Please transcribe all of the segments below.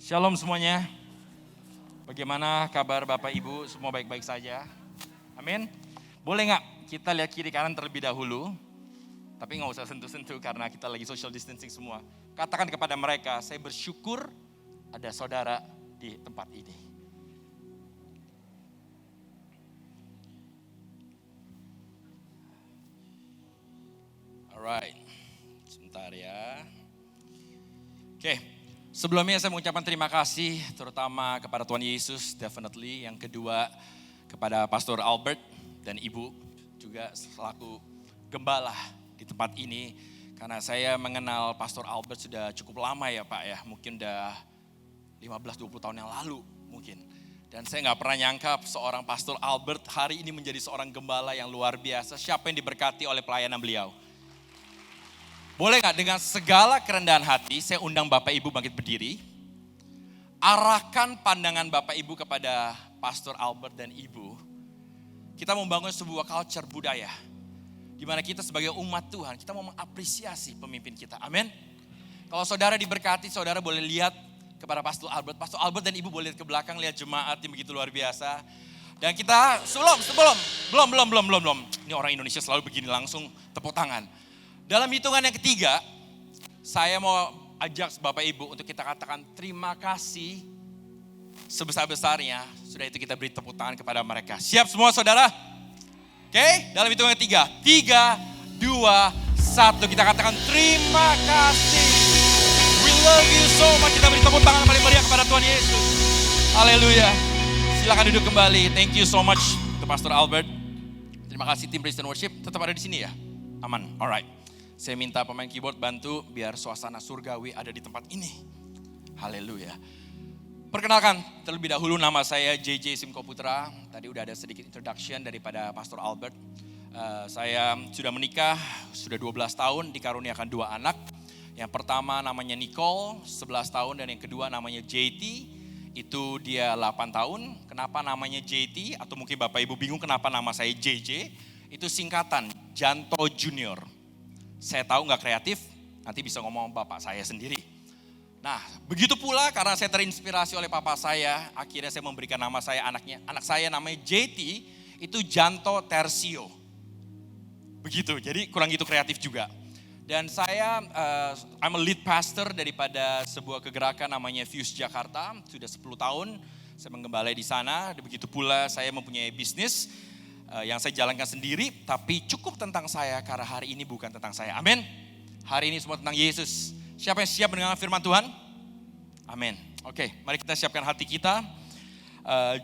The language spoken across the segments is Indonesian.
Shalom semuanya. Bagaimana kabar Bapak Ibu? Semua baik-baik saja? Amin. Boleh nggak kita lihat kiri kanan terlebih dahulu? Tapi nggak usah sentuh-sentuh karena kita lagi social distancing semua. Katakan kepada mereka, saya bersyukur ada saudara di tempat ini. Alright, sebentar ya. Oke, sebelumnya saya mengucapkan terima kasih terutama kepada Tuhan Yesus, definitely. Yang kedua kepada Pastor Albert dan Ibu juga selaku gembala di tempat ini. Karena saya mengenal Pastor Albert sudah cukup lama ya Pak ya, mungkin udah 15-20 tahun yang lalu mungkin. Dan saya gak pernah nyangka seorang Pastor Albert hari ini menjadi seorang gembala yang luar biasa. Siapa yang diberkati oleh pelayanan beliau? Boleh gak dengan segala kerendahan hati saya undang Bapak Ibu bangkit berdiri. Arahkan pandangan Bapak Ibu kepada Pastor Albert dan Ibu. Kita membangun sebuah culture budaya. Di mana kita sebagai umat Tuhan, kita mau mengapresiasi pemimpin kita. Amin. Kalau saudara diberkati, saudara boleh lihat kepada Pastor Albert. Pastor Albert dan Ibu boleh lihat ke belakang, lihat jemaat yang begitu luar biasa. Dan kita belum. Ini orang Indonesia selalu begini langsung tepuk tangan. Dalam hitungan yang ketiga, saya mau ajak Bapak Ibu untuk kita katakan terima kasih sebesar-besarnya. Sudah itu kita beri tepuk tangan kepada mereka. Siap semua saudara? Oke, dalam hitungan ketiga. 3, 2, 1. Kita katakan terima kasih. We love you so much. Kita beri tepuk tangan paling meriah kepada Tuhan Yesus. Haleluya. Silakan duduk kembali. Thank you so much untuk Pastor Albert. Terima kasih tim Praise and Worship. Tetap ada di sini ya? Aman, alright. Saya minta pemain keyboard bantu biar suasana surgawi ada di tempat ini. Haleluya. Perkenalkan terlebih dahulu nama saya JJ Simko Putra. Tadi udah ada sedikit introduction daripada Pastor Albert. Saya sudah menikah, sudah 12 tahun, dikaruniakan 2 anak. Yang pertama namanya Nicole, 11 tahun. Dan yang kedua namanya JT, itu dia 8 tahun. Kenapa namanya JT? Atau mungkin Bapak Ibu bingung kenapa nama saya JJ? Itu singkatan, Janto Junior. Saya tahu gak kreatif, nanti bisa ngomong bapak saya sendiri. Nah, begitu pula karena saya terinspirasi oleh papa saya, akhirnya saya memberikan nama saya anak saya namanya JT, itu Janto Tersio. Begitu, jadi kurang gitu kreatif juga. Dan saya, I'm a lead pastor daripada sebuah kegerakan namanya Fuse Jakarta, sudah 10 tahun saya menggembalai di sana. Begitu pula saya mempunyai bisnis yang saya jalankan sendiri, tapi cukup tentang saya karena hari ini bukan tentang saya. Amin. Hari ini semua tentang Yesus. Siapa yang siap mendengar firman Tuhan? Amin. Oke, mari kita siapkan hati kita.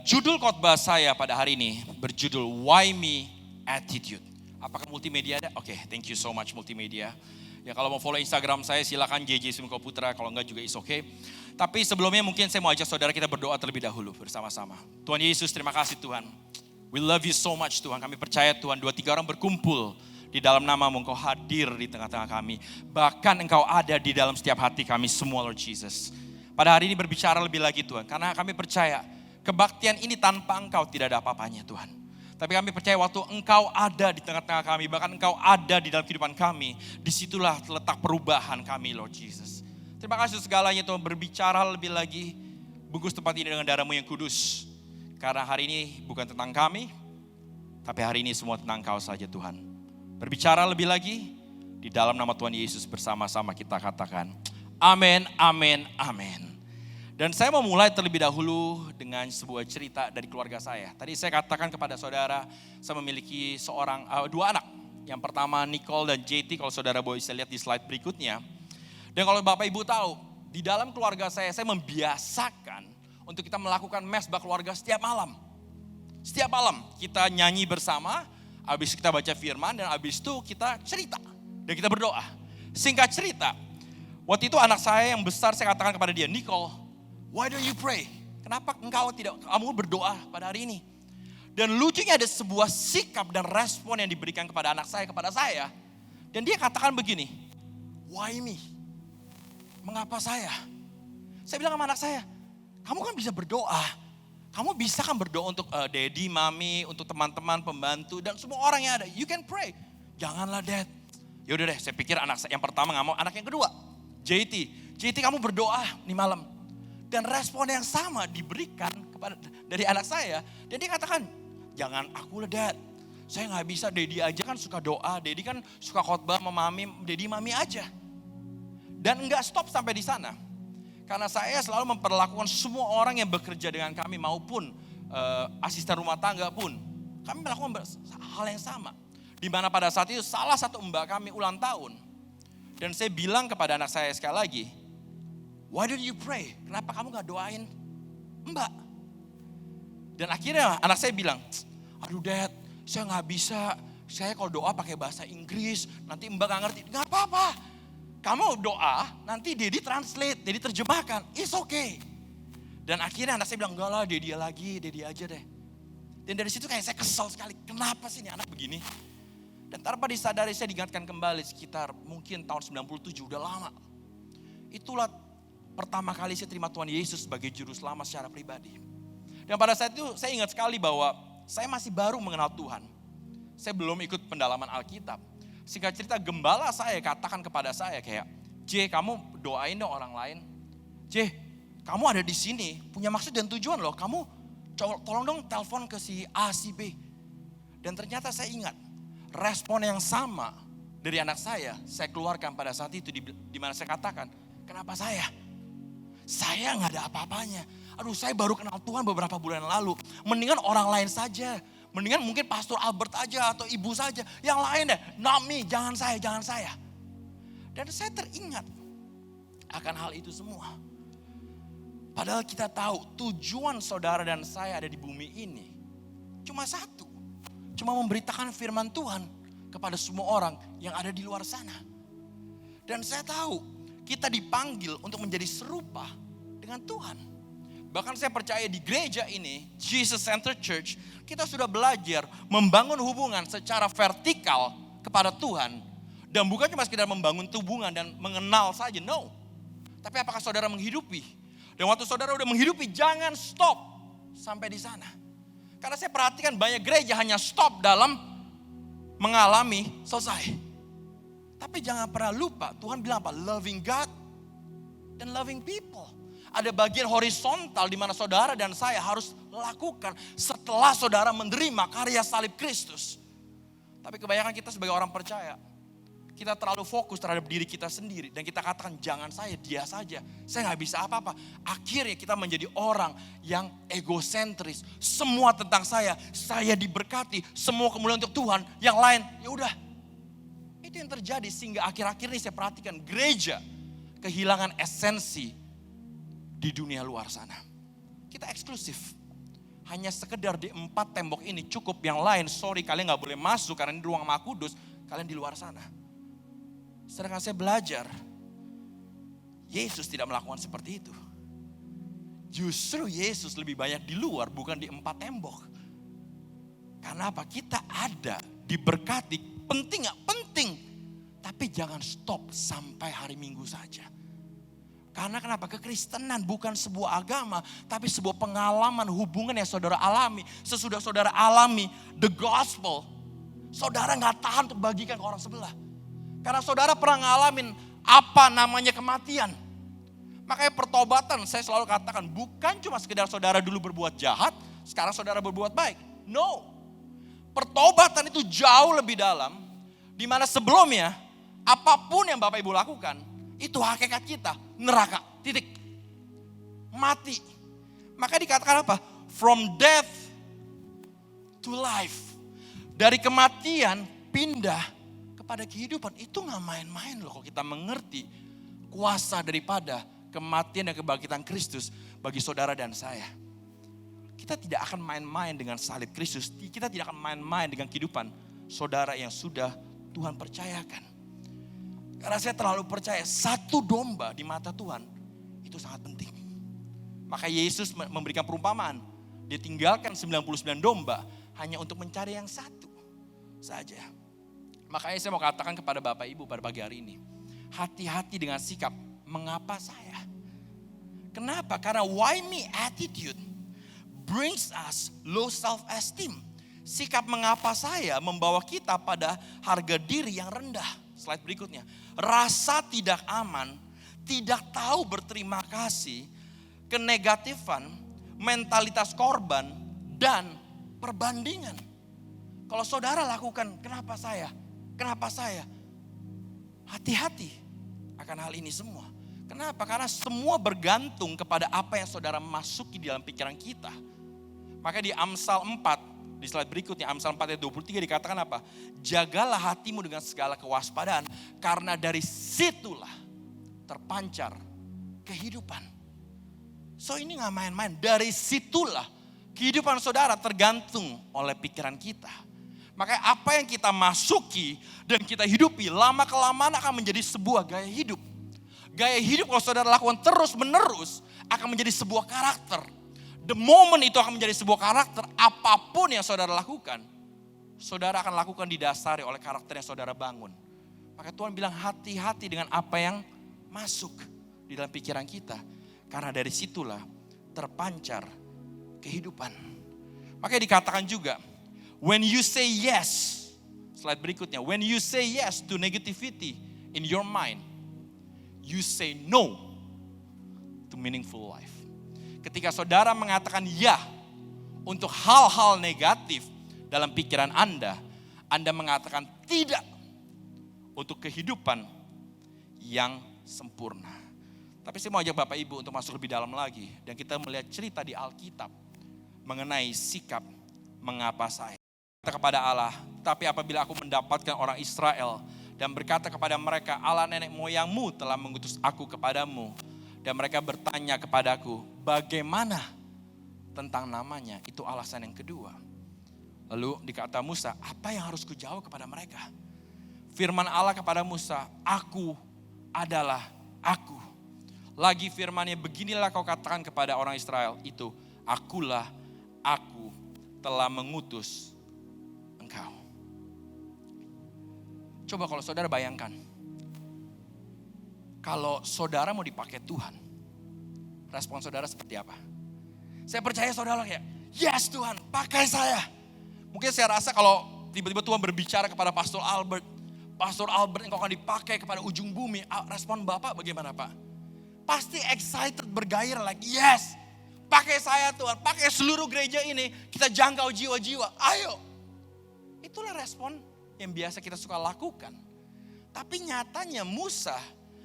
Judul khotbah saya pada hari ini berjudul Why Me Attitude. Apakah multimedia ada? Oke, thank you so much multimedia. Ya kalau mau follow Instagram saya silakan JJ Simko Putra, kalau enggak juga is okay. Tapi sebelumnya mungkin saya mau ajak saudara kita berdoa terlebih dahulu bersama-sama. Tuhan Yesus, terima kasih Tuhan. We love you so much Tuhan, kami percaya Tuhan 2-3 orang berkumpul di dalam nama-Mu, Engkau hadir di tengah-tengah kami. Bahkan Engkau ada di dalam setiap hati kami semua Lord Jesus. Pada hari ini berbicara lebih lagi Tuhan, karena kami percaya kebaktian ini tanpa Engkau tidak ada apa-apanya Tuhan. Tapi kami percaya waktu Engkau ada di tengah-tengah kami, bahkan Engkau ada di dalam kehidupan kami, disitulah terletak perubahan kami Lord Jesus. Terima kasih segalanya Tuhan, berbicara lebih lagi, bungkus tempat ini dengan darah-Mu yang kudus. Karena hari ini bukan tentang kami, tapi hari ini semua tentang Engkau saja Tuhan. Berbicara lebih lagi, di dalam nama Tuhan Yesus bersama-sama kita katakan, amin, amin, amin. Dan saya mau mulai terlebih dahulu dengan sebuah cerita dari keluarga saya. Tadi saya katakan kepada saudara, saya memiliki 2 anak. Yang pertama Nicole dan JT, kalau saudara boleh bisa lihat di slide berikutnya. Dan kalau Bapak Ibu tahu, di dalam keluarga saya membiasakan untuk kita melakukan mesbah keluarga setiap malam. Setiap malam kita nyanyi bersama, habis kita baca firman dan habis itu kita cerita. Dan kita berdoa. Singkat cerita, waktu itu anak saya yang besar saya katakan kepada dia, Nicole, why don't you pray? Kenapa kamu berdoa pada hari ini? Dan lucunya ada sebuah sikap dan respon yang diberikan kepada anak saya, kepada saya. Dan dia katakan begini, why me? Mengapa saya? Saya bilang sama anak saya, kamu kan bisa berdoa. Kamu bisa kan berdoa untuk daddy, mami, untuk teman-teman, pembantu, dan semua orang yang ada. You can pray. Janganlah dad. Yaudah deh, saya pikir anak saya yang pertama gak mau, anak yang kedua. JT kamu berdoa nih malam. Dan respon yang sama diberikan kepada dari anak saya. Dan dia katakan, jangan aku lah Dad. Saya gak bisa, Daddy aja kan suka doa. Daddy kan suka khotbah sama Mami, Daddy Mami aja. Dan enggak stop sampai di sana. Karena saya selalu memperlakukan semua orang yang bekerja dengan kami maupun asisten rumah tangga pun. Kami melakukan hal yang sama. Di mana pada saat itu salah satu mbak kami ulang tahun. Dan saya bilang kepada anak saya sekali lagi, why don't you pray? Kenapa kamu gak doain mbak? Dan akhirnya anak saya bilang, aduh Dad, saya gak bisa. Saya kalau doa pakai bahasa Inggris, nanti mbak gak ngerti. Gak apa-apa. Kamu doa, nanti Daddy translate, Daddy terjemahkan. It's okay. Dan akhirnya anak saya bilang, enggak lah Daddy lagi, Daddy aja deh. Dan dari situ kayak saya kesal sekali. Kenapa sih ini anak begini? Dan tanpa disadari saya diingatkan kembali sekitar mungkin tahun 97, udah lama. Itulah pertama kali saya terima Tuhan Yesus sebagai juru selamat secara pribadi. Dan pada saat itu saya ingat sekali bahwa saya masih baru mengenal Tuhan. Saya belum ikut pendalaman Alkitab. Singkat cerita gembala saya katakan kepada saya kayak, J kamu doain dong orang lain. J kamu ada di sini punya maksud dan tujuan loh. Kamu tolong dong telepon ke si A, si B. Dan ternyata saya ingat respon yang sama dari anak saya keluarkan pada saat itu di mana saya katakan, kenapa saya? Saya gak ada apa-apanya. Aduh saya baru kenal Tuhan beberapa bulan lalu. Mendingan orang lain saja. Mendingan mungkin Pastor Albert aja atau ibu saja. Yang lain deh, not me, jangan saya. Dan saya teringat akan hal itu semua. Padahal kita tahu tujuan saudara dan saya ada di bumi ini cuma satu. Cuma memberitakan firman Tuhan kepada semua orang yang ada di luar sana. Dan saya tahu kita dipanggil untuk menjadi serupa dengan Tuhan. Bahkan saya percaya di gereja ini, Jesus Center Church, kita sudah belajar membangun hubungan secara vertikal kepada Tuhan. Dan bukan cuma sekedar membangun hubungan dan mengenal saja, no. Tapi apakah saudara menghidupi? Dan waktu saudara udah menghidupi, jangan stop sampai di sana. Karena saya perhatikan banyak gereja hanya stop dalam mengalami selesai. Tapi jangan pernah lupa, Tuhan bilang apa? Loving God dan loving people. Ada bagian horizontal di mana saudara dan saya harus lakukan setelah saudara menerima karya salib Kristus. Tapi kebanyakan kita sebagai orang percaya, kita terlalu fokus terhadap diri kita sendiri. Dan kita katakan jangan saya, dia saja. Saya gak bisa apa-apa. Akhirnya kita menjadi orang yang egosentris. Semua tentang saya diberkati. Semua kemuliaan untuk Tuhan, yang lain ya udah. Itu yang terjadi sehingga akhir-akhir ini saya perhatikan gereja kehilangan esensi di dunia luar sana. Kita eksklusif. Hanya sekedar di 4 tembok ini cukup, yang lain sorry kalian gak boleh masuk karena ini ruang Maha Kudus, kalian di luar sana. Sedangkan saya belajar, Yesus tidak melakukan seperti itu. Justru Yesus lebih banyak di luar, bukan di 4 tembok. Karena apa? Kita ada, diberkati, penting gak? Penting. Tapi jangan stop sampai hari Minggu saja. Karena kenapa? Kekristenan bukan sebuah agama, tapi sebuah pengalaman hubungan yang saudara alami. Sesudah saudara alami the gospel, saudara gak tahan untuk bagikan ke orang sebelah. Karena saudara pernah ngalamin apa namanya kematian. Makanya pertobatan saya selalu katakan bukan cuma sekedar saudara dulu berbuat jahat, sekarang saudara berbuat baik. No. Pertobatan itu jauh lebih dalam. Dimana sebelumnya apapun yang Bapak Ibu lakukan, itu hakikat kita, neraka, titik. Mati. Maka dikatakan apa? From death to life. Dari kematian pindah kepada kehidupan. Itu gak main-main loh kalau kita mengerti kuasa daripada kematian dan kebangkitan Kristus bagi saudara dan saya. Kita tidak akan main-main dengan salib Kristus. Kita tidak akan main-main dengan kehidupan saudara yang sudah Tuhan percayakan. Karena saya terlalu percaya satu domba di mata Tuhan itu sangat penting. Maka Yesus memberikan perumpamaan. Dia tinggalkan 99 domba hanya untuk mencari yang satu saja. Makanya saya mau katakan kepada Bapak Ibu pada pagi hari ini. Hati-hati dengan sikap mengapa saya. Kenapa? Karena why me attitude brings us low self-esteem. Sikap mengapa saya membawa kita pada harga diri yang rendah. Slide berikutnya. Rasa tidak aman, tidak tahu berterima kasih, kenegatifan, mentalitas korban, dan perbandingan. Kalau saudara lakukan, kenapa saya? Kenapa saya? Hati-hati akan hal ini semua. Kenapa? Karena semua bergantung kepada apa yang saudara masuki di dalam pikiran kita. Maka di Amsal 4, di slide berikutnya, Amsal 4 ayat 23 dikatakan apa? Jagalah hatimu dengan segala kewaspadaan, karena dari situlah terpancar kehidupan. So ini gak main-main, dari situlah kehidupan saudara tergantung oleh pikiran kita. Makanya apa yang kita masuki dan kita hidupi lama-kelamaan akan menjadi sebuah gaya hidup. Gaya hidup kalau saudara lakukan terus menerus akan menjadi sebuah karakter. The moment itu akan menjadi sebuah karakter, apapun yang saudara lakukan, saudara akan lakukan didasari oleh karakter yang saudara bangun. Maka Tuhan bilang hati-hati dengan apa yang masuk di dalam pikiran kita. Karena dari situlah terpancar kehidupan. Makanya dikatakan juga, when you say yes, slide berikutnya, when you say yes to negativity in your mind, you say no to meaningful life. Ketika saudara mengatakan ya untuk hal-hal negatif dalam pikiran Anda mengatakan tidak untuk kehidupan yang sempurna. Tapi saya mau ajak Bapak Ibu untuk masuk lebih dalam lagi. Dan kita melihat cerita di Alkitab mengenai sikap mengapa saya. Kata kepada Allah, tapi apabila aku mendapatkan orang Israel dan berkata kepada mereka, Allah nenek moyangmu telah mengutus aku kepadamu. Dan mereka bertanya kepadaku, bagaimana tentang namanya? Itu alasan yang kedua. Lalu dikata Musa, apa yang harus kujawab kepada mereka? Firman Allah kepada Musa, aku adalah aku. Lagi firmannya, beginilah kau katakan kepada orang Israel itu, akulah aku telah mengutus engkau. Coba kalau saudara bayangkan, kalau saudara mau dipakai Tuhan, respon saudara seperti apa? Saya percaya saudara kayak, yes Tuhan, pakai saya. Mungkin saya rasa kalau tiba-tiba Tuhan berbicara kepada Pastor Albert engkau akan dipakai kepada ujung bumi. Respon Bapak bagaimana Pak? Pasti excited, bergairah, like yes, pakai saya Tuhan, pakai seluruh gereja ini, kita jangkau jiwa-jiwa, ayo. Itulah respon yang biasa kita suka lakukan. Tapi nyatanya Musa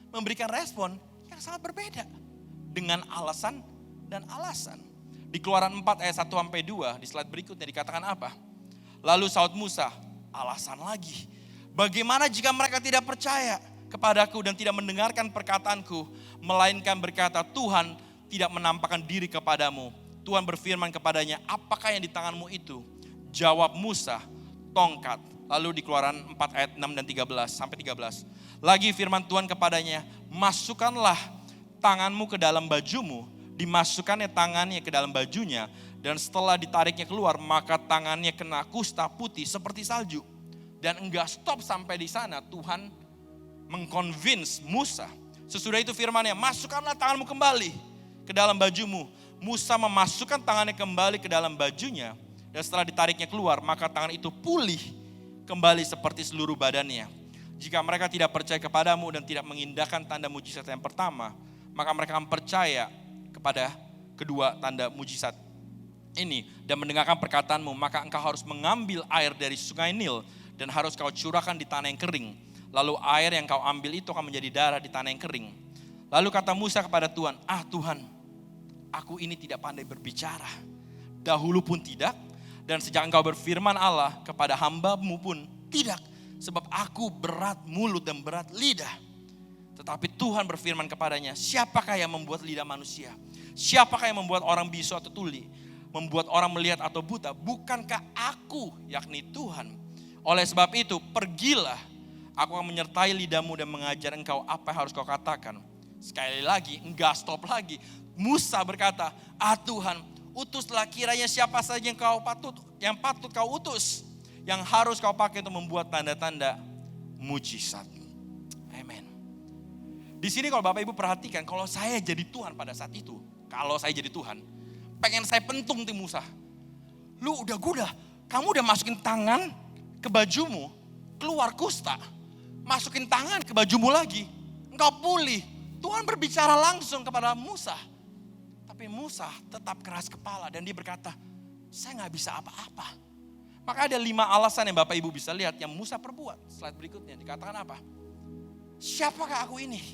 memberikan respon yang sangat berbeda. Dengan alasan dan alasan. Di Keluaran 4 ayat 1-2, di slide berikutnya dikatakan apa? Lalu saud Musa, alasan lagi. Bagaimana jika mereka tidak percaya kepadaku dan tidak mendengarkan perkataanku, melainkan berkata, Tuhan tidak menampakkan diri kepadamu. Tuhan berfirman kepadanya, apakah yang di tanganmu itu? Jawab Musa, tongkat. Lalu di Keluaran 4 ayat 6 dan 13 sampai 13. Lagi firman Tuhan kepadanya, masukkanlah tanganmu ke dalam bajumu. Dimasukkannya tangannya ke dalam bajunya. Dan setelah ditariknya keluar, maka tangannya kena kusta putih seperti salju. Dan enggak stop sampai di sana, Tuhan mengconvince Musa. Sesudah itu firman-Nya, masukkanlah tanganmu kembali ke dalam bajumu. Musa memasukkan tangannya kembali ke dalam bajunya. Dan setelah ditariknya keluar, maka tangan itu pulih kembali seperti seluruh badannya. Jika mereka tidak percaya kepadamu dan tidak mengindahkan tanda mujizat yang pertama, maka mereka akan percaya kepada kedua tanda mujizat ini dan mendengarkan perkataanmu. Maka engkau harus mengambil air dari sungai Nil dan harus kau curahkan di tanah yang kering. Lalu air yang kau ambil itu akan menjadi darah di tanah yang kering. Lalu kata Musa kepada Tuhan, Tuhan, aku ini tidak pandai berbicara. Dahulu pun tidak, dan sejak engkau berfirman Allah kepada hamba-Mu pun tidak. Sebab aku berat mulut dan berat lidah. Tetapi Tuhan berfirman kepadanya, siapakah yang membuat lidah manusia? Siapakah yang membuat orang bisu atau tuli? Membuat orang melihat atau buta? Bukankah aku, yakni Tuhan? Oleh sebab itu, pergilah. Aku akan menyertai lidahmu dan mengajar engkau apa yang harus kau katakan. Sekali lagi, enggak stop lagi. Musa berkata, Tuhan, utuslah kiranya siapa saja yang patut kau utus. Yang harus kau pakai untuk membuat tanda-tanda mujizat. Amin. Di sini kalau Bapak Ibu perhatikan, kalau saya jadi Tuhan pada saat itu. Kalau saya jadi Tuhan, pengen saya pentung tim Musa. Lu udah kamu udah masukin tangan ke bajumu, keluar kusta. Masukin tangan ke bajumu lagi, engkau pulih. Tuhan berbicara langsung kepada Musa. Tapi Tapi Musa tetap keras kepala dan dia berkata, saya gak bisa apa-apa. Maka ada 5 alasan yang Bapak Ibu bisa lihat yang Musa perbuat. Slide berikutnya dikatakan apa? Siapakah aku ini?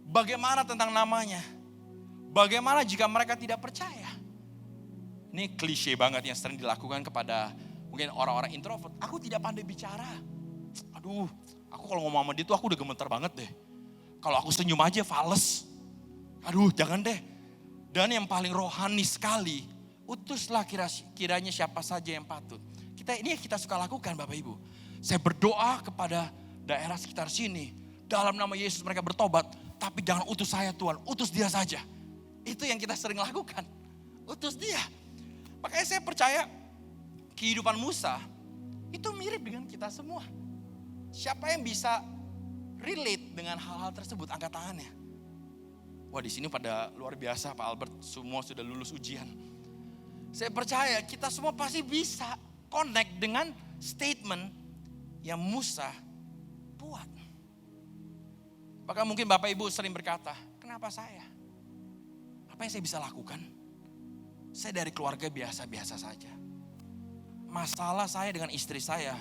Bagaimana tentang namanya? Bagaimana jika mereka tidak percaya? Ini klise banget yang sering dilakukan kepada mungkin orang-orang introvert. Aku tidak pandai bicara. Aduh, aku kalau ngomong sama dia tuh aku udah gemeter banget deh. Kalau aku senyum aja fales. Aduh, jangan deh. Dan yang paling rohani sekali, utuslah kiranya siapa saja yang patut. Ini yang kita suka lakukan Bapak Ibu. Saya berdoa kepada daerah sekitar sini. Dalam nama Yesus mereka bertobat. Tapi jangan utus saya Tuhan, utus dia saja. Itu yang kita sering lakukan. Utus dia. Makanya saya percaya kehidupan Musa itu mirip dengan kita semua. Siapa yang bisa relate dengan hal-hal tersebut? Angkat tangannya. Wah, di sini pada luar biasa Pak Albert, semua sudah lulus ujian. Saya percaya kita semua pasti bisa connect dengan statement yang Musa buat. Bahkan mungkin Bapak Ibu sering berkata, kenapa saya? Apa yang saya bisa lakukan? Saya dari keluarga biasa-biasa saja. Masalah saya dengan istri saya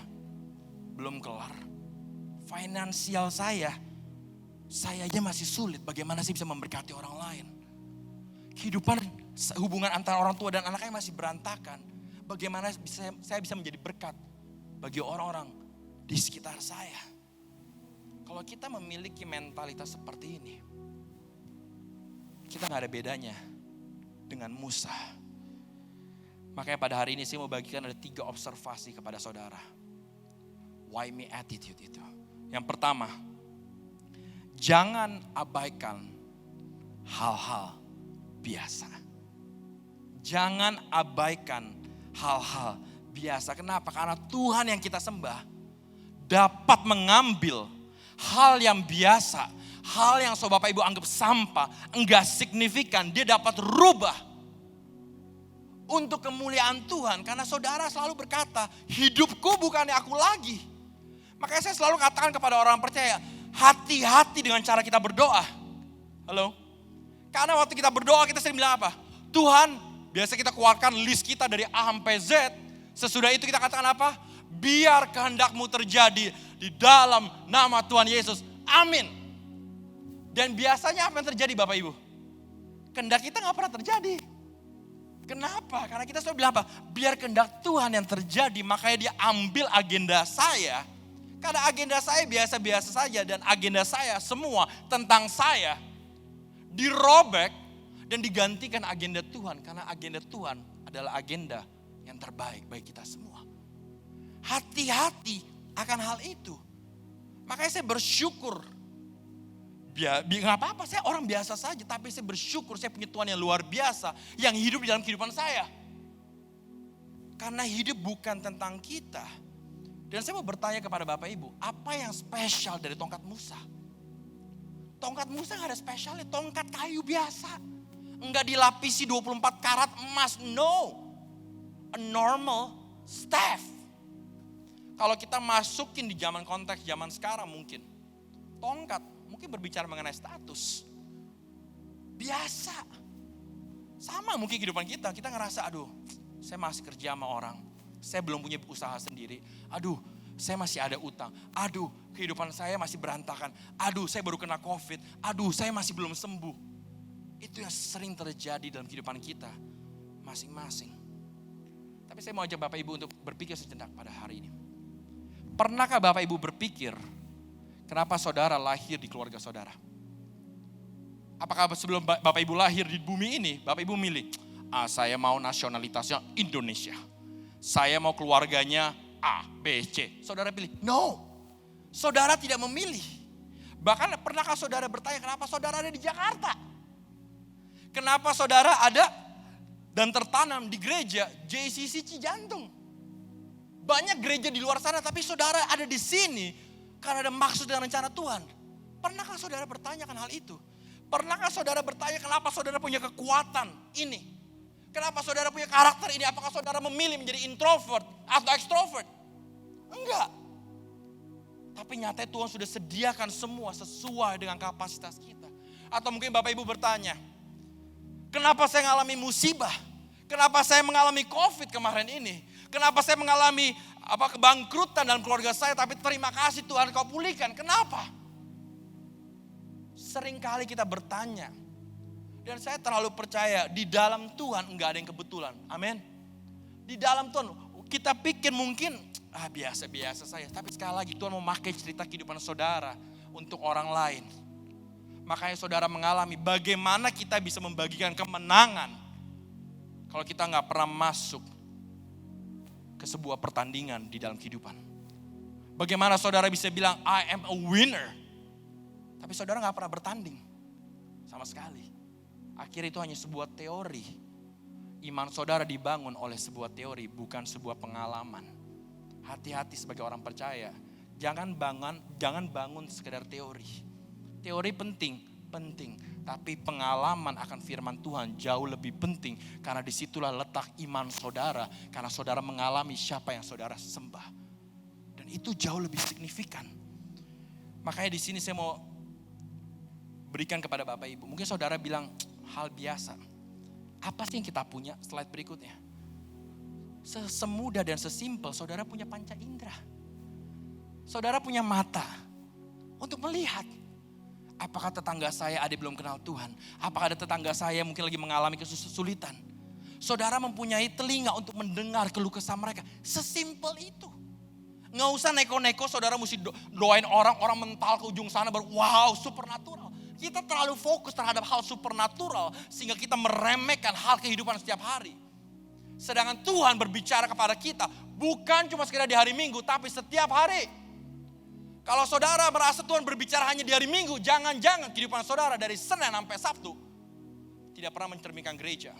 belum kelar. Finansial saya aja masih sulit. Bagaimana sih bisa memberkati orang lain? Kehidupan hubungan antara orang tua dan anaknya masih berantakan. Bagaimana saya bisa menjadi berkat bagi orang-orang di sekitar saya? Kalau kita memiliki mentalitas seperti ini, kita gak ada bedanya dengan Musa. Makanya pada hari ini saya mau bagikan ada 3 observasi kepada saudara. Why me attitude itu. Yang pertama, jangan abaikan hal-hal biasa. Jangan abaikan hal-hal biasa. Kenapa? Karena Tuhan yang kita sembah dapat mengambil hal yang biasa, hal yang Bapak Ibu anggap sampah, enggak signifikan, dia dapat rubah untuk kemuliaan Tuhan. Karena saudara selalu berkata, hidupku bukannya aku lagi. Makanya saya selalu katakan kepada orang percaya, hati-hati dengan cara kita berdoa. Halo? Karena waktu kita berdoa kita sering bilang apa? Tuhan, biasa kita keluarkan list kita dari A sampai Z. Sesudah itu kita katakan apa? Biar kehendak-Mu terjadi di dalam nama Tuhan Yesus. Amin. Dan biasanya apa yang terjadi Bapak Ibu? Kehendak kita gak pernah terjadi. Kenapa? Karena kita selalu bilang apa? Biar kehendak Tuhan yang terjadi, makanya dia ambil agenda saya. Karena agenda saya biasa-biasa saja dan agenda saya semua tentang saya dirobek dan digantikan agenda Tuhan. Karena agenda Tuhan adalah agenda yang terbaik bagi kita semua. Hati-hati akan hal itu. Makanya saya bersyukur. Gak apa-apa, saya orang biasa saja. Tapi saya bersyukur saya punya Tuhan yang luar biasa. Yang hidup di dalam kehidupan saya. Karena hidup bukan tentang kita. Dan saya mau bertanya kepada Bapak Ibu. Apa yang spesial dari tongkat Musa? Tongkat Musa gak ada spesialnya. Tongkat kayu biasa. Enggak dilapisi 24 karat emas. No. A normal staff. Kalau kita masukin di zaman konteks zaman sekarang mungkin. Tongkat mungkin berbicara mengenai status. Biasa. Sama mungkin kehidupan kita. Kita ngerasa aduh saya masih kerja sama orang. Saya belum punya usaha sendiri. Aduh saya masih ada utang. Aduh kehidupan saya masih berantakan. Aduh saya baru kena COVID. Aduh saya masih belum sembuh. Itu yang sering terjadi dalam kehidupan kita. Masing-masing. Tapi saya mau ajak Bapak Ibu untuk berpikir sejenak pada hari ini. Pernahkah Bapak Ibu berpikir, kenapa saudara lahir di keluarga saudara? Apakah sebelum Bapak Ibu lahir di bumi ini, Bapak Ibu milih, saya mau nasionalitasnya Indonesia. Saya mau keluarganya A, B, C. Saudara pilih, no. Saudara tidak memilih. Bahkan pernahkah saudara bertanya, kenapa saudara ada di Jakarta? Kenapa saudara ada dan tertanam di gereja JCC Cijantung? Banyak gereja di luar sana, tapi saudara ada di sini karena ada maksud dan rencana Tuhan. Pernahkah saudara bertanyakan hal itu? Pernahkah saudara bertanya kenapa saudara punya kekuatan ini? Kenapa saudara punya karakter ini? Apakah saudara memilih menjadi introvert atau extrovert? Enggak. Tapi nyatanya Tuhan sudah sediakan semua sesuai dengan kapasitas kita. Atau mungkin Bapak Ibu bertanya, Kenapa saya mengalami musibah? Kenapa saya mengalami COVID kemarin ini? Kenapa saya mengalami kebangkrutan dalam keluarga saya, tapi terima kasih Tuhan kau pulihkan. Kenapa? Seringkali kita bertanya. Dan saya terlalu percaya di dalam Tuhan enggak ada yang kebetulan. Amin. Di dalam Tuhan kita pikir mungkin biasa-biasa saja. Tapi sekali lagi Tuhan mau memakai cerita kehidupan saudara untuk orang lain. Makanya saudara mengalami bagaimana kita bisa membagikan kemenangan kalau kita nggak pernah masuk ke sebuah pertandingan di dalam kehidupan. Bagaimana saudara bisa bilang I am a winner, tapi saudara nggak pernah bertanding sama sekali. Akhirnya itu hanya sebuah teori. Iman saudara dibangun oleh sebuah teori, bukan sebuah pengalaman. Hati-hati sebagai orang percaya, jangan bangun sekedar teori. Teori penting, tapi pengalaman akan firman Tuhan jauh lebih penting. Karena disitulah letak iman saudara, karena saudara mengalami siapa yang saudara sembah. Dan itu jauh lebih signifikan. Makanya di sini saya mau berikan kepada Bapak Ibu. Mungkin saudara bilang hal biasa. Apa sih yang kita punya? Slide berikutnya. Semudah dan sesimpel, saudara punya panca indera. Saudara punya mata untuk melihat. Apakah tetangga saya ada belum kenal Tuhan? Apakah ada tetangga saya mungkin lagi mengalami kesulitan? Saudara mempunyai telinga untuk mendengar keluh kesah mereka. Sesimpel itu. Nggak usah neko-neko, saudara mesti doain orang mental ke ujung sana baru wow supernatural. Kita terlalu fokus terhadap hal supernatural sehingga kita meremehkan hal kehidupan setiap hari. Sedangkan Tuhan berbicara kepada kita bukan cuma sekedar di hari Minggu, tapi setiap hari. Kalau saudara merasa Tuhan berbicara hanya di hari Minggu, jangan-jangan kehidupan saudara dari Senin sampai Sabtu tidak pernah mencerminkan gereja.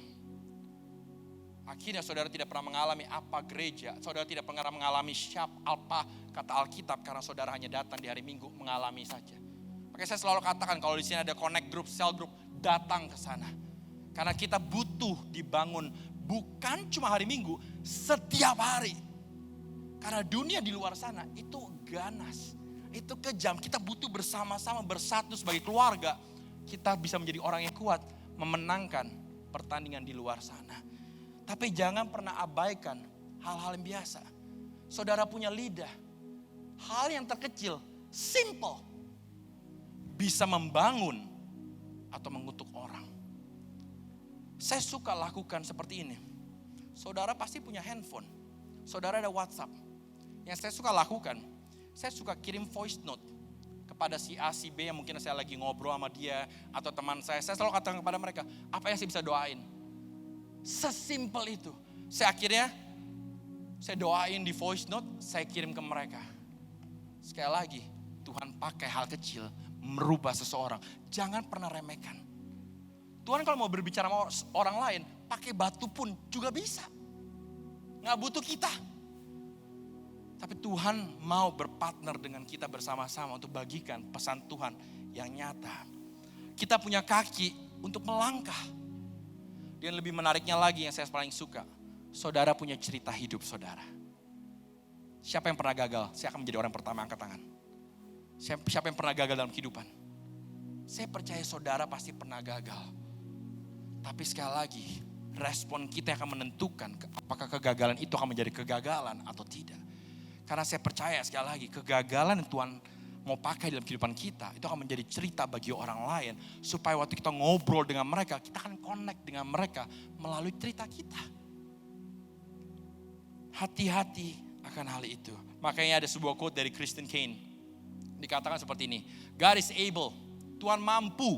Akhirnya saudara tidak pernah mengalami apa gereja, saudara tidak pernah mengalami apa kata Alkitab karena saudara hanya datang di hari Minggu mengalami saja. Makanya saya selalu katakan kalau di sini ada connect group, cell group, datang ke sana. Karena kita butuh dibangun bukan cuma hari Minggu, setiap hari. Karena dunia di luar sana itu ganas, itu kejam. Kita butuh bersama-sama bersatu sebagai keluarga. Kita bisa menjadi orang yang kuat, memenangkan pertandingan di luar sana. Tapi jangan pernah abaikan hal-hal yang biasa. Saudara punya lidah, hal yang terkecil, simple, bisa membangun atau mengutuk orang. Saya suka lakukan seperti ini. Saudara pasti punya handphone. Saudara ada WhatsApp. Yang saya suka lakukan, saya suka kirim voice note kepada si A, si B yang mungkin saya lagi ngobrol sama dia atau teman saya. Saya selalu katakan kepada mereka, apa yang saya bisa doain. Sesimpel itu. Saya doain di voice note, saya kirim ke mereka. Sekali lagi, Tuhan pakai hal kecil merubah seseorang. Jangan pernah remehkan. Tuhan kalau mau berbicara sama orang lain, pakai batu pun juga bisa. Nggak butuh kita. Tapi Tuhan mau berpartner dengan kita bersama-sama untuk bagikan pesan Tuhan yang nyata. Kita punya kaki untuk melangkah. Dan lebih menariknya lagi yang saya paling suka. Saudara punya cerita hidup saudara. Siapa yang pernah gagal? Saya akan menjadi orang pertama angkat tangan. Siapa yang pernah gagal dalam kehidupan? Saya percaya saudara pasti pernah gagal. Tapi sekali lagi, respon kita akan menentukan apakah kegagalan itu akan menjadi kegagalan atau tidak. Karena saya percaya sekali lagi, kegagalan yang Tuhan mau pakai dalam kehidupan kita, itu akan menjadi cerita bagi orang lain. Supaya waktu kita ngobrol dengan mereka, kita akan connect dengan mereka melalui cerita kita. Hati-hati akan hal itu. Makanya ada sebuah quote dari Christian Kane. Dikatakan seperti ini, God is able, Tuhan mampu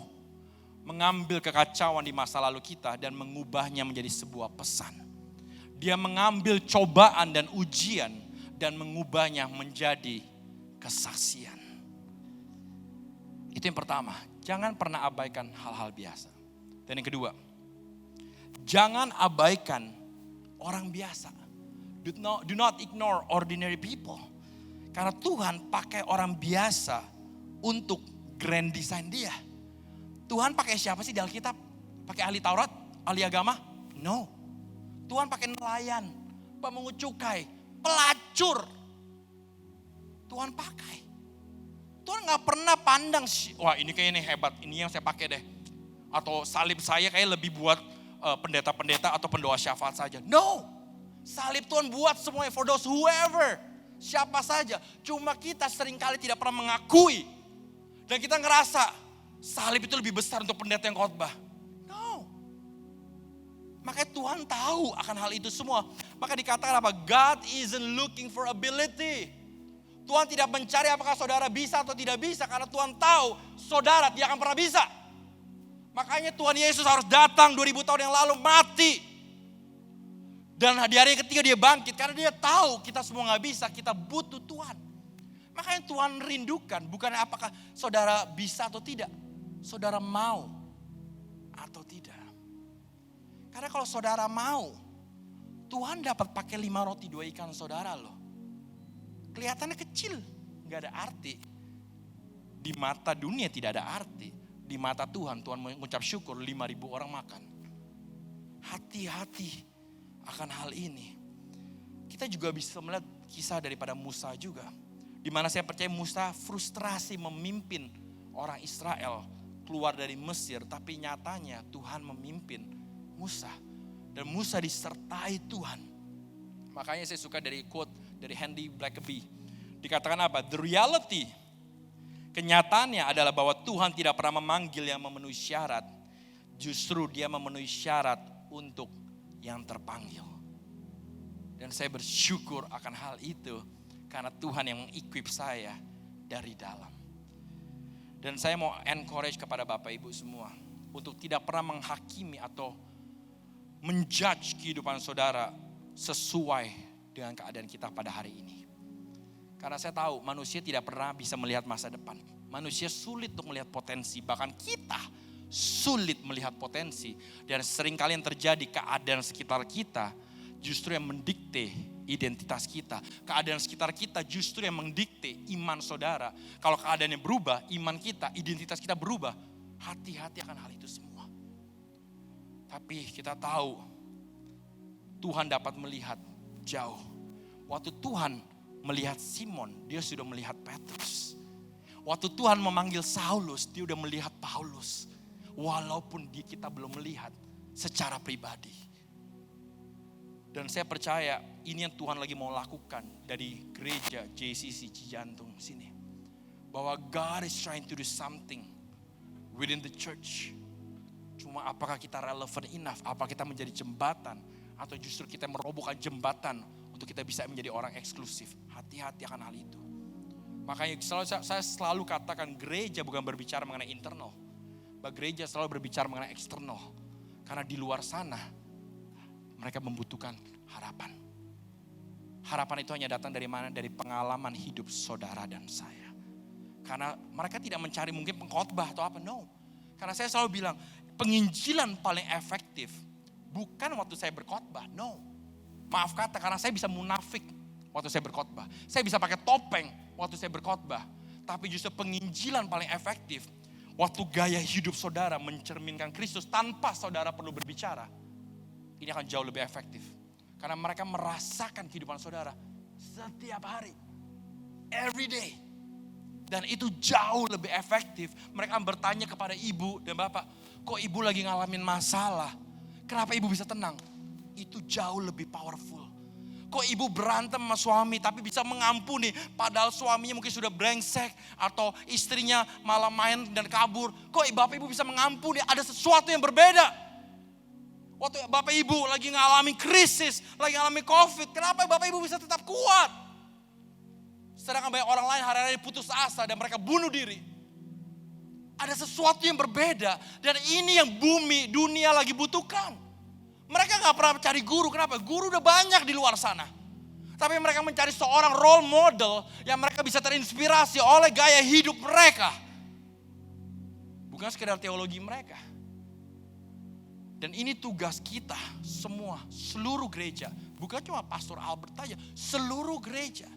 mengambil kekacauan di masa lalu kita dan mengubahnya menjadi sebuah pesan. Dia mengambil cobaan dan ujian dan mengubahnya menjadi kesaksian. Itu yang pertama, jangan pernah abaikan hal-hal biasa. Dan yang kedua, jangan abaikan orang biasa. Do not ignore ordinary people. Karena Tuhan pakai orang biasa untuk grand design dia. Tuhan pakai siapa sih di Alkitab? Pakai ahli Taurat, ahli agama? No. Tuhan pakai nelayan, pemungut cukai, pelacur. Tuhan pakai. Tuhan gak pernah pandang, wah ini kayaknya hebat, ini yang saya pakai deh. Atau salib saya kayak lebih buat pendeta-pendeta atau pendoa syafaat saja. No, salib Tuhan buat semuanya, for those whoever, siapa saja. Cuma kita seringkali tidak pernah mengakui. Dan kita ngerasa salib itu lebih besar untuk pendeta yang khotbah. No. Makanya Tuhan tahu akan hal itu semua. Maka dikatakan apa? God isn't looking for ability. Tuhan tidak mencari apakah saudara bisa atau tidak bisa. Karena Tuhan tahu saudara tidak akan pernah bisa. Makanya Tuhan Yesus harus datang 2000 tahun yang lalu mati. Dan di hari ketiga dia bangkit. Karena dia tahu kita semua gak bisa. Kita butuh Tuhan. Makanya Tuhan rindukan bukan apakah saudara bisa atau tidak. Saudara mau atau tidak. Karena kalau saudara mau, Tuhan dapat pakai 5 roti 2 ikan saudara loh. Kelihatannya kecil, gak ada arti. Di mata dunia tidak ada arti. Di mata Tuhan, Tuhan mengucap syukur 5.000 orang makan. Hati-hati akan hal ini. Kita juga bisa melihat kisah daripada Musa juga. Di mana saya percaya Musa frustrasi memimpin orang Israel keluar dari Mesir. Tapi nyatanya Tuhan memimpin Musa. Dan Musa disertai Tuhan. Makanya saya suka dari quote dari Andy Blackaby. Dikatakan apa? The reality, kenyataannya adalah bahwa Tuhan tidak pernah memanggil yang memenuhi syarat. Justru dia memenuhi syarat untuk yang terpanggil. Dan saya bersyukur akan hal itu. Karena Tuhan yang mengequip saya dari dalam. Dan saya mau encourage kepada Bapak Ibu semua. Untuk tidak pernah menghakimi atau menjudge kehidupan saudara sesuai dengan keadaan kita pada hari ini. Karena saya tahu manusia tidak pernah bisa melihat masa depan. Manusia sulit untuk melihat potensi. Bahkan kita sulit melihat potensi. Dan seringkali yang terjadi keadaan sekitar kita justru yang mendikte identitas kita. Keadaan sekitar kita justru yang mendikte iman saudara. Kalau keadaannya berubah, iman kita, identitas kita berubah. Hati-hati akan hal itu semua. Tapi kita tahu Tuhan dapat melihat jauh. Waktu Tuhan melihat Simon, dia sudah melihat Petrus. Waktu Tuhan memanggil Saulus, dia sudah melihat Paulus. Walaupun kita belum melihat secara pribadi. Dan saya percaya ini yang Tuhan lagi mau lakukan dari gereja JCC Cijantung sini. Bahwa God is trying to do something within the church. Cuma apakah kita relevant enough? Apakah kita menjadi jembatan? Atau justru kita merobohkan jembatan untuk kita bisa menjadi orang eksklusif? Hati-hati akan hal itu. Makanya saya selalu katakan gereja bukan berbicara mengenai internal. Bahwa gereja selalu berbicara mengenai eksternal. Karena di luar sana mereka membutuhkan harapan. Harapan itu hanya datang dari mana? Dari pengalaman hidup saudara dan saya. Karena mereka tidak mencari mungkin pengkhotbah atau apa. No. Karena saya selalu bilang, penginjilan paling efektif bukan waktu saya berkhotbah. No. Maaf kata, karena saya bisa munafik waktu saya berkhotbah. Saya bisa pakai topeng waktu saya berkhotbah. Tapi justru penginjilan paling efektif waktu gaya hidup saudara mencerminkan Kristus tanpa saudara perlu berbicara. Ini akan jauh lebih efektif. Karena mereka merasakan kehidupan saudara setiap hari. Every day. Dan itu jauh lebih efektif. Mereka bertanya kepada ibu dan bapak. Kok ibu lagi ngalamin masalah? Kenapa ibu bisa tenang? Itu jauh lebih powerful. Kok ibu berantem sama suami tapi bisa mengampuni. Padahal suaminya mungkin sudah brengsek. Atau istrinya malah main dan kabur. Kok bapak ibu bisa mengampuni? Ada sesuatu yang berbeda. Waktu bapak ibu lagi ngalami krisis, lagi ngalami COVID, kenapa bapak ibu bisa tetap kuat? Sedangkan banyak orang lain hari-hari putus asa dan mereka bunuh diri. Ada sesuatu yang berbeda dan ini yang bumi, dunia lagi butuhkan. Mereka gak pernah cari guru, kenapa? Guru udah banyak di luar sana. Tapi mereka mencari seorang role model yang mereka bisa terinspirasi oleh gaya hidup mereka. Bukan sekedar teologi mereka. Dan ini tugas kita semua, seluruh gereja. Bukan cuma Pastor Albert saja, seluruh gereja.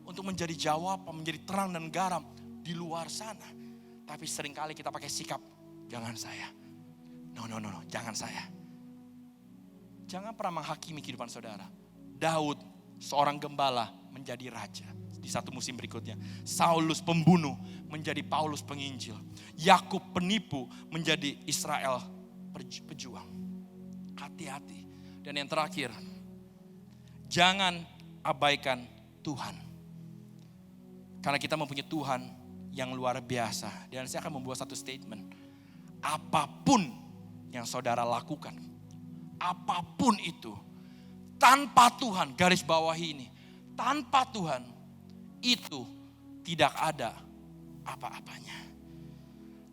Untuk menjadi jawaban, menjadi terang dan garam di luar sana. Tapi seringkali kita pakai sikap, jangan saya. No, jangan saya. Jangan pernah menghakimi kehidupan saudara. Daud, seorang gembala menjadi raja. di satu musim berikutnya. Saulus pembunuh menjadi Paulus penginjil. Yakub penipu menjadi Israel pejuang. Hati-hati. Dan yang terakhir, jangan abaikan Tuhan. Karena kita mempunyai Tuhan yang luar biasa. Dan saya akan membuat satu statement. Apapun yang saudara lakukan, apapun itu, tanpa Tuhan, garis bawahi ini, tanpa Tuhan, itu tidak ada apa-apanya.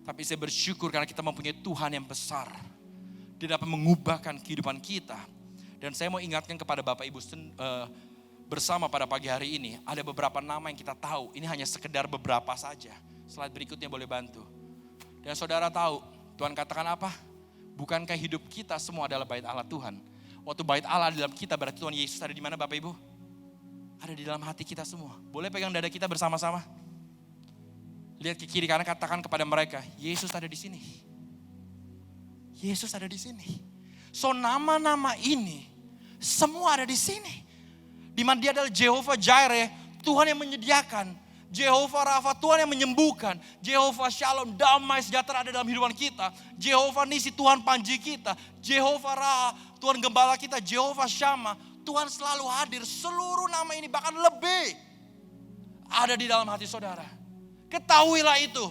Tapi saya bersyukur karena kita mempunyai Tuhan yang besar. Dia dapat mengubahkan kehidupan kita. Dan saya mau ingatkan kepada Bapak Ibu bersama pada pagi hari ini. Ada beberapa nama yang kita tahu. Ini hanya sekedar beberapa saja. Slide berikutnya boleh bantu. Dan saudara tahu, Tuhan katakan apa? Bukankah hidup kita semua adalah bait Allah Tuhan? Waktu bait Allah di dalam kita, berarti Tuhan Yesus ada di mana Bapak Ibu? Ada di dalam hati kita semua. Boleh pegang dada kita bersama-sama? Lihat ke kiri kanan, katakan kepada mereka, Yesus ada di sini. Yesus ada di sini. So nama-nama ini semua ada di sini. Di mana dia adalah Jehovah Jireh, Tuhan yang menyediakan. Jehovah Rafa, Tuhan yang menyembuhkan. Jehovah Shalom, damai sejahtera ada dalam kehidupan kita. Jehovah Nisi, Tuhan panji kita. Jehovah Ra, Tuhan gembala kita. Jehovah Shammah, Tuhan selalu hadir. Seluruh nama ini bahkan lebih ada di dalam hati saudara. Ketahuilah itu.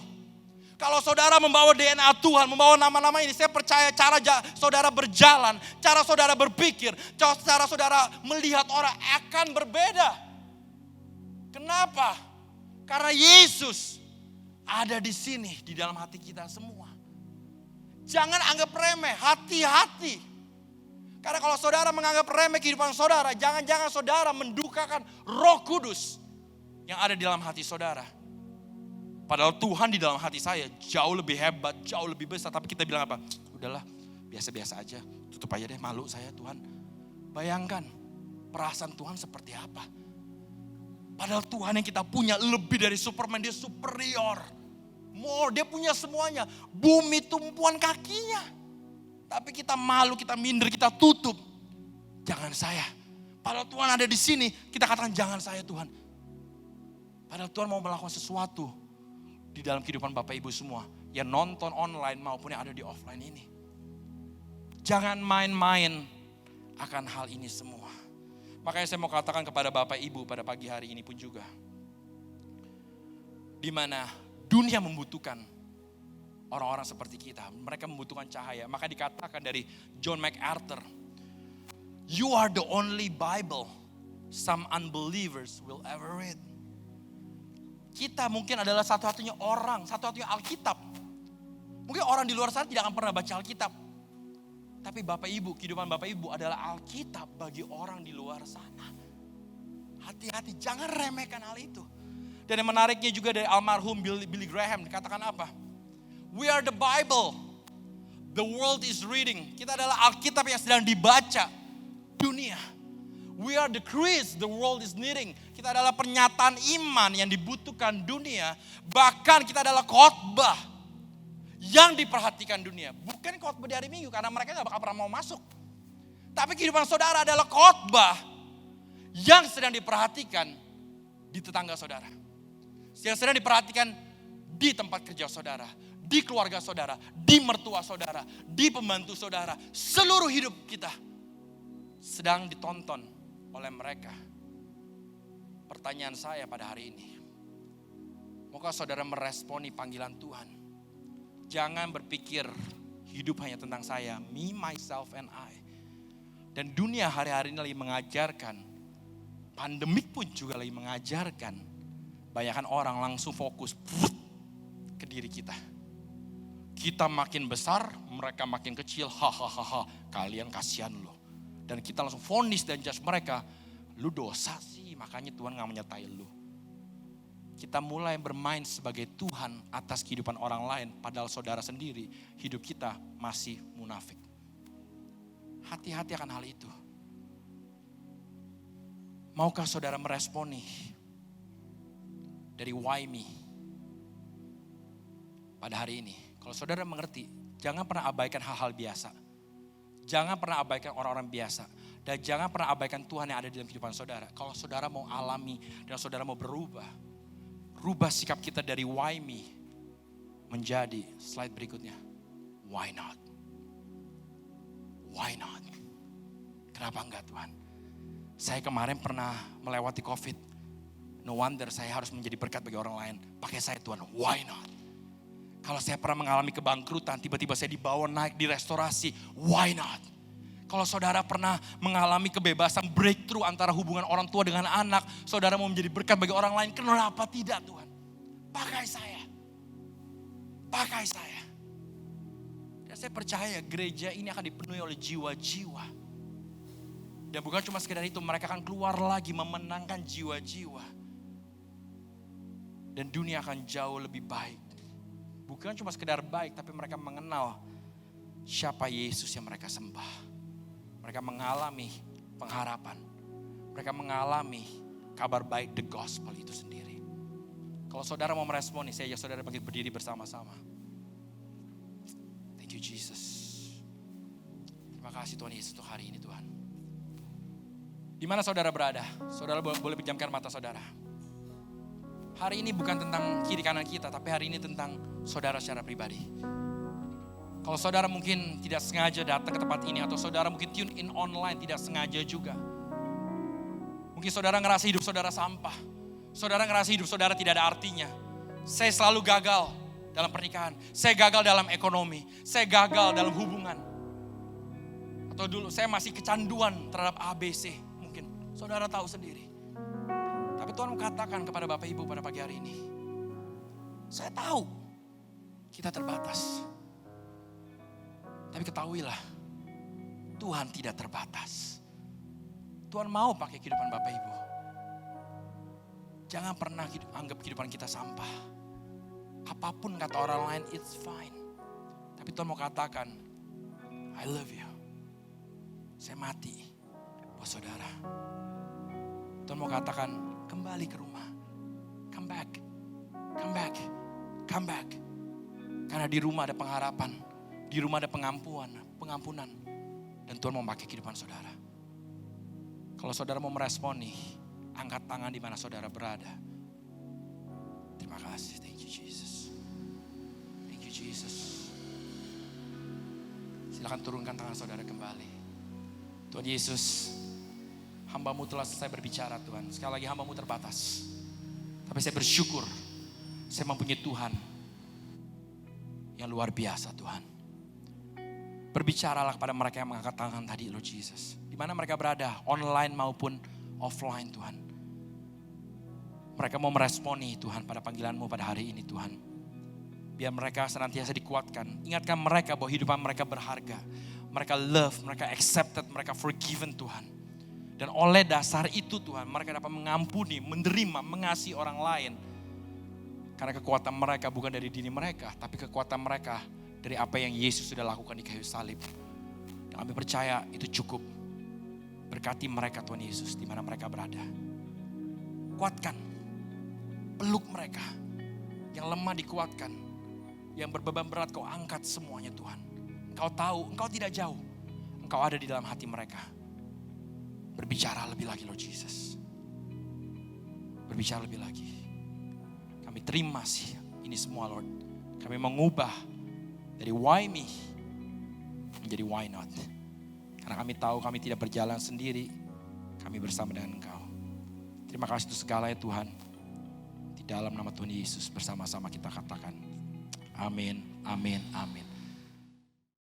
Kalau saudara membawa DNA Tuhan, membawa nama-nama ini, saya percaya cara saudara berjalan, cara saudara berpikir, cara saudara melihat orang akan berbeda. Kenapa? Karena Yesus ada di sini, di dalam hati kita semua. Jangan anggap remeh, hati-hati. Karena kalau saudara menganggap remeh kehidupan saudara, jangan-jangan saudara mendukakan Roh Kudus yang ada di dalam hati saudara. Padahal Tuhan di dalam hati saya jauh lebih hebat, jauh lebih besar. Tapi kita bilang apa? Udahlah, biasa-biasa aja. Tutup aja deh, malu saya Tuhan. Bayangkan perasaan Tuhan seperti apa. Padahal Tuhan yang kita punya lebih dari Superman, dia superior. More, dia punya semuanya. Bumi tumpuan kakinya. Tapi kita malu, kita minder, kita tutup. Jangan saya. Padahal Tuhan ada di sini, kita katakan jangan saya Tuhan. Padahal Tuhan mau melakukan sesuatu di dalam kehidupan Bapak Ibu semua. Yang nonton online maupun yang ada di offline ini. Jangan main-main akan hal ini semua. Makanya saya mau katakan kepada Bapak Ibu pada pagi hari ini pun juga. Di mana dunia membutuhkan orang-orang seperti kita. Mereka membutuhkan cahaya. Maka dikatakan dari John MacArthur. You are the only Bible some unbelievers will ever read. Kita mungkin adalah satu-satunya orang, satu-satunya Alkitab. Mungkin orang di luar sana tidak akan pernah baca Alkitab. Tapi Bapak Ibu, kehidupan Bapak Ibu adalah Alkitab bagi orang di luar sana. Hati-hati, jangan remehkan hal itu. Dan yang menariknya juga dari almarhum Billy Graham, dikatakan apa? We are the Bible, the world is reading. Kita adalah Alkitab yang sedang dibaca dunia. We are the Christ, the world is needing. Kita adalah pernyataan iman yang dibutuhkan dunia. Bahkan kita adalah khotbah yang diperhatikan dunia. Bukan khotbah di hari Minggu karena mereka gak bakal pernah mau masuk. Tapi kehidupan saudara adalah khotbah yang sedang diperhatikan di tetangga saudara. Yang sedang diperhatikan di tempat kerja saudara. Di keluarga saudara. Di mertua saudara. Di pembantu saudara. Seluruh hidup kita sedang ditonton oleh mereka. Pertanyaan saya pada hari ini. Maukah saudara meresponi panggilan Tuhan? Jangan berpikir hidup hanya tentang saya, me, myself, and I. Dan dunia hari-hari ini lagi mengajarkan, pandemik pun juga lagi mengajarkan, banyakkan orang langsung fokus ke diri kita. Kita makin besar, mereka makin kecil, hahaha, kalian kasihan loh. Dan kita langsung vonis dan judge mereka, lu dosa sih, makanya Tuhan gak menyertai lu. Kita mulai bermain sebagai Tuhan atas kehidupan orang lain. Padahal saudara sendiri hidup kita masih munafik. Hati-hati akan hal itu. Maukah saudara meresponi dari why me pada hari ini? Kalau saudara mengerti, jangan pernah abaikan hal-hal biasa. Jangan pernah abaikan orang-orang biasa. Dan jangan pernah abaikan Tuhan yang ada di dalam kehidupan saudara. Kalau saudara mau alami dan saudara mau berubah, rubah sikap kita dari why me menjadi slide berikutnya, why not? Why not? Kenapa enggak Tuhan? Saya kemarin pernah melewati COVID. No wonder saya harus menjadi berkat bagi orang lain. Pakai saya Tuhan, why not? Kalau saya pernah mengalami kebangkrutan, tiba-tiba saya dibawa naik di restorasi, why not? Kalau saudara pernah mengalami kebebasan breakthrough antara hubungan orang tua dengan anak, saudara mau menjadi berkat bagi orang lain, kenapa tidak Tuhan? Pakai saya. Pakai saya. Dan saya percaya gereja ini akan dipenuhi oleh jiwa-jiwa. Dan bukan cuma sekedar itu, mereka akan keluar lagi memenangkan jiwa-jiwa. Dan dunia akan jauh lebih baik. Bukan cuma sekedar baik, tapi mereka mengenal siapa Yesus yang mereka sembah. Mereka mengalami pengharapan. Mereka mengalami kabar baik the gospel itu sendiri. Kalau saudara mau meresponi, saya ajak saudara bangkit berdiri bersama-sama. Thank you Jesus. Terima kasih Tuhan Yesus untuk hari ini Tuhan. Di mana saudara berada? Saudara boleh pejamkan mata saudara. Hari ini bukan tentang kiri kanan kita, tapi hari ini tentang saudara secara pribadi. Kalau saudara mungkin tidak sengaja datang ke tempat ini, atau saudara mungkin tune in online tidak sengaja juga. Mungkin saudara ngerasa hidup saudara sampah. Saudara ngerasa hidup saudara tidak ada artinya. Saya selalu gagal dalam pernikahan. Saya gagal dalam ekonomi. Saya gagal dalam hubungan. Atau dulu saya masih kecanduan terhadap ABC. Mungkin saudara tahu sendiri. Tapi Tuhan mengatakan kepada Bapak Ibu pada pagi hari ini. Saya tahu kita terbatas. Tapi ketahuilah, Tuhan tidak terbatas. Tuhan mau pakai kehidupan Bapak Ibu. Jangan pernah anggap kehidupan kita sampah. Apapun kata orang lain, it's fine. Tapi Tuhan mau katakan, I love you. Saya mati buat saudara. Tuhan mau katakan, kembali ke rumah. Come back, come back, come back. Karena di rumah ada pengharapan. Di rumah ada pengampunan. Dan Tuhan mau pakai kehidupan saudara. Kalau saudara mau meresponi, angkat tangan di mana saudara berada. Terima kasih, thank you Jesus. Thank you Jesus. Silakan turunkan tangan saudara kembali. Tuhan Yesus, hamba-Mu telah selesai berbicara Tuhan. Sekali lagi hamba-Mu terbatas. Tapi saya bersyukur, saya mempunyai Tuhan yang luar biasa Tuhan. Berbicaralah kepada mereka yang mengangkat tangan tadi Lord Jesus. Di mana mereka berada, online maupun offline Tuhan. Mereka mau meresponi Tuhan pada panggilan-Mu pada hari ini Tuhan. Biar mereka senantiasa dikuatkan. Ingatkan mereka bahwa hidupan mereka berharga. Mereka love, mereka accepted, mereka forgiven Tuhan. Dan oleh dasar itu Tuhan, mereka dapat mengampuni, menerima, mengasihi orang lain. Karena kekuatan mereka bukan dari diri mereka, tapi kekuatan mereka dari apa yang Yesus sudah lakukan di kayu salib. Dan kami percaya itu cukup. Berkati mereka Tuhan Yesus di mana mereka berada. Kuatkan, peluk mereka. Yang lemah dikuatkan. Yang berbeban berat kau angkat semuanya Tuhan. Engkau tahu, engkau tidak jauh. Engkau ada di dalam hati mereka. Berbicara lebih lagi Lord Jesus. Berbicara lebih lagi. Kami terima sih ini semua Lord. Kami mengubah dari why me menjadi why not. Karena kami tahu kami tidak berjalan sendiri. Kami bersama dengan Engkau. Terima kasih untuk segalanya Tuhan. Di dalam nama Tuhan Yesus bersama-sama kita katakan. Amin, amin, amin.